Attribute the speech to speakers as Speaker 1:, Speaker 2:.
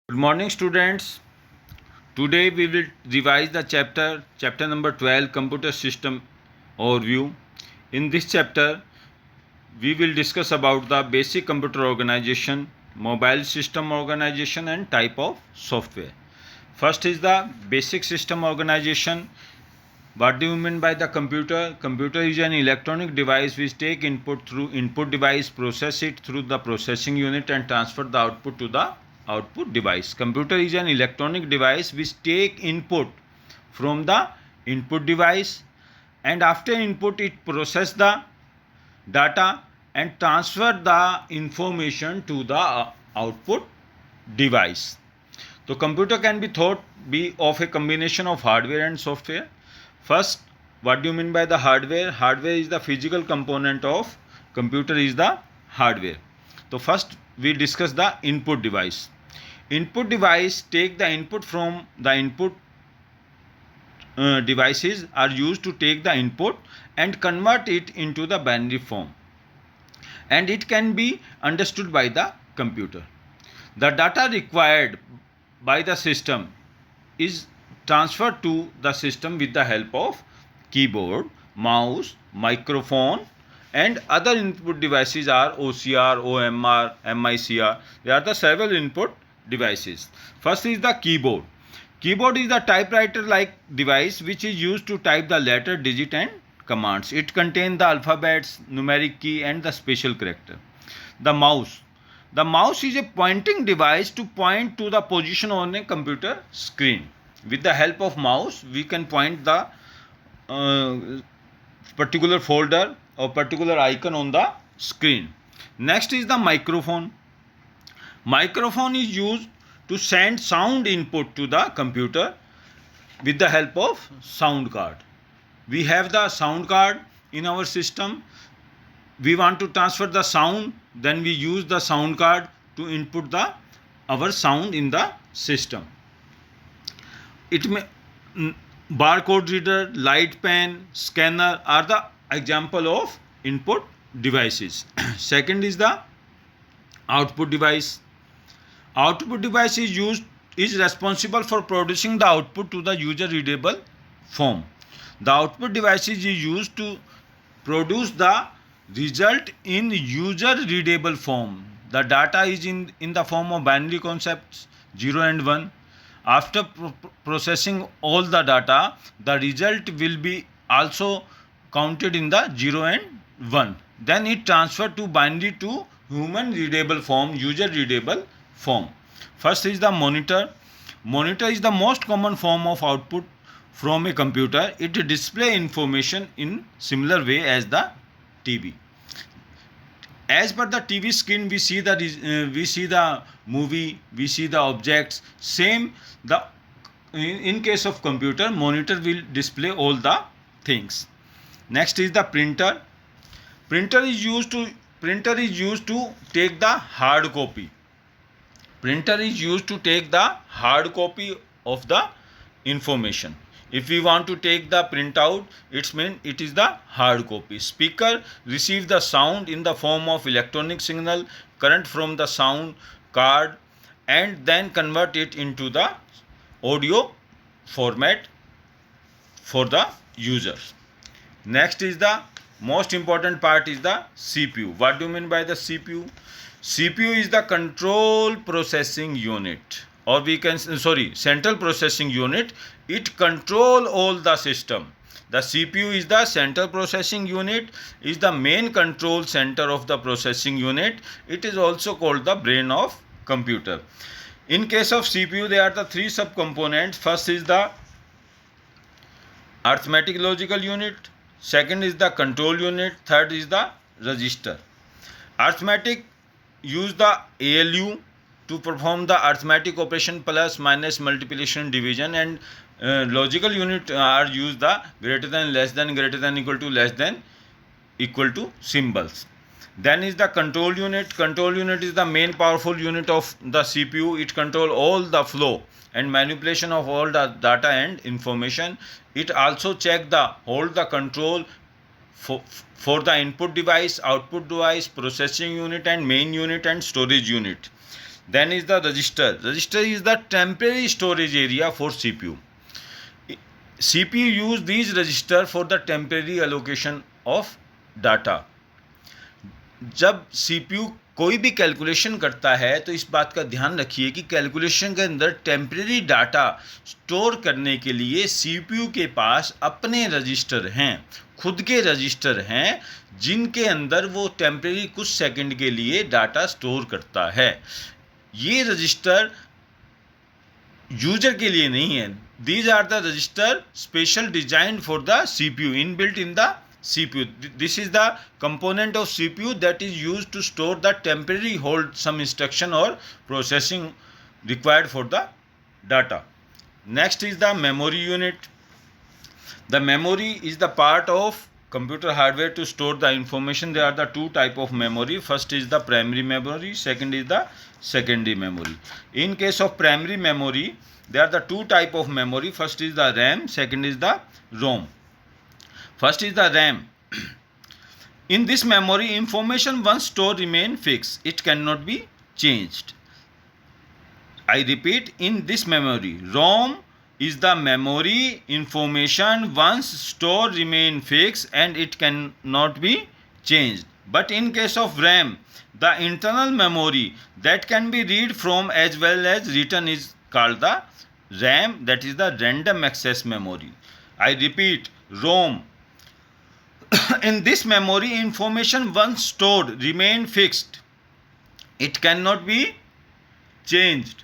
Speaker 1: Good morning, students. Today we will revise the chapter number 12, Computer System Overview. In this chapter, we will discuss about the basic computer organization, mobile system organization, and type of software. First is the basic system organization. What do you mean by the computer? Computer is an electronic device which take input through input device, process it through the processing unit and transfer the output to the output device. Computer is an electronic device which take input from the input device, and after input it process the data and transfer the information to the output device. So computer can be thought be of a combination of hardware and software. First, what do you mean by the hardware? Hardware is the physical component of computer is the hardware. So first we discuss the input device. Input device take the input from the input devices are used to take the input and convert it into the binary form, and it can be understood by the computer. The data required by the system is transferred to the system with the help of keyboard, mouse, microphone, and other input devices are OCR, OMR, MICR. There are the several input devices. First is the keyboard. Keyboard is the typewriter like device which is used to type the letter, digit and commands. It contains the alphabets, numeric key and the special character. The mouse. The mouse is a pointing device to point to the position on a computer screen. With the help of mouse, we can point the particular folder or particular icon on the screen. Next is the microphone. Microphone is used to send sound input to the computer with the help of sound card. We have the sound card in our system. We want to transfer the sound, then we use the sound card to input the our sound in the system. It may barcode reader, light pen, scanner are the example of input devices. Second is the output device. Output device is responsible for producing the output to the user readable form. The output device is used to produce the result in user readable form. The data is in the form of binary concepts 0 and 1. After processing all the data, the result will be also counted in the 0 and 1. Then it transferred to binary to human readable form, user readable form. First is the monitor. Monitor is the most common form of output from a computer. It displays information in similar way as the TV. As per the TV screen, we see the movie, we see the objects. Same the in case of computer, monitor will display all the things. Next is the printer. Printer is used to take the hard copy. Printer is used to take the hard copy of the information. If we want to take the printout, it is the hard copy. Speaker receive the sound in the form of electronic signal current from the sound card and then convert it into the audio format for the user. Next is the most important part is the CPU. What do you mean by the CPU? CPU is the control processing unit, or we can central processing unit. It control all the system. The CPU is the central processing unit, is the main control center of the processing unit. It is also called the brain of computer. In case of CPU, there are the three subcomponents. First is the arithmetic logical unit, second is the control unit, third is the register. Arithmetic use the ALU to perform the arithmetic operation plus, minus, multiplication, division, and logical unit are used the greater than, less than, greater than, equal to, less than, equal to symbols. Then is the control unit. Control unit is the main powerful unit of the CPU. It control all the flow and manipulation of all the data and information. It also check the hold the control for the input device, output device, processing unit and main unit and storage unit. Then is the register. Register is the temporary storage area for CPU. CPU use these register for the temporary allocation of data. जब CPU कोई भी calculation करता है तो इस बात का ध्यान रखिए कि कैलकुलेशन के अंदर टेम्परेरी डाटा स्टोर करने के लिए CPU के पास अपने रजिस्टर हैं, खुद के रजिस्टर हैं, जिनके अंदर वो टेम्परेरी कुछ सेकंड के लिए डाटा स्टोर करता है. ये रजिस्टर यूजर के लिए नहीं है. These are the register special designed for the CPU, inbuilt in the CPU. This is the component of CPU that is used to store the temporary hold some instruction or processing required for the data. Next is the memory unit. The memory is the part of computer hardware to store the information. There are the two type of memory. First is the primary memory, second is the secondary memory. In case of primary memory, there are the two type of memory. First is the RAM, second is the ROM. First is the RAM. In this memory, information once stored remain fixed. It cannot be changed. I repeat, in this memory, ROM is the memory information once stored remain fixed and it cannot be changed. But in case of RAM, the internal memory that can be read from as well as written is called the RAM, that is the random access memory. I repeat, ROM. In this memory, information once stored remain fixed. It cannot be changed.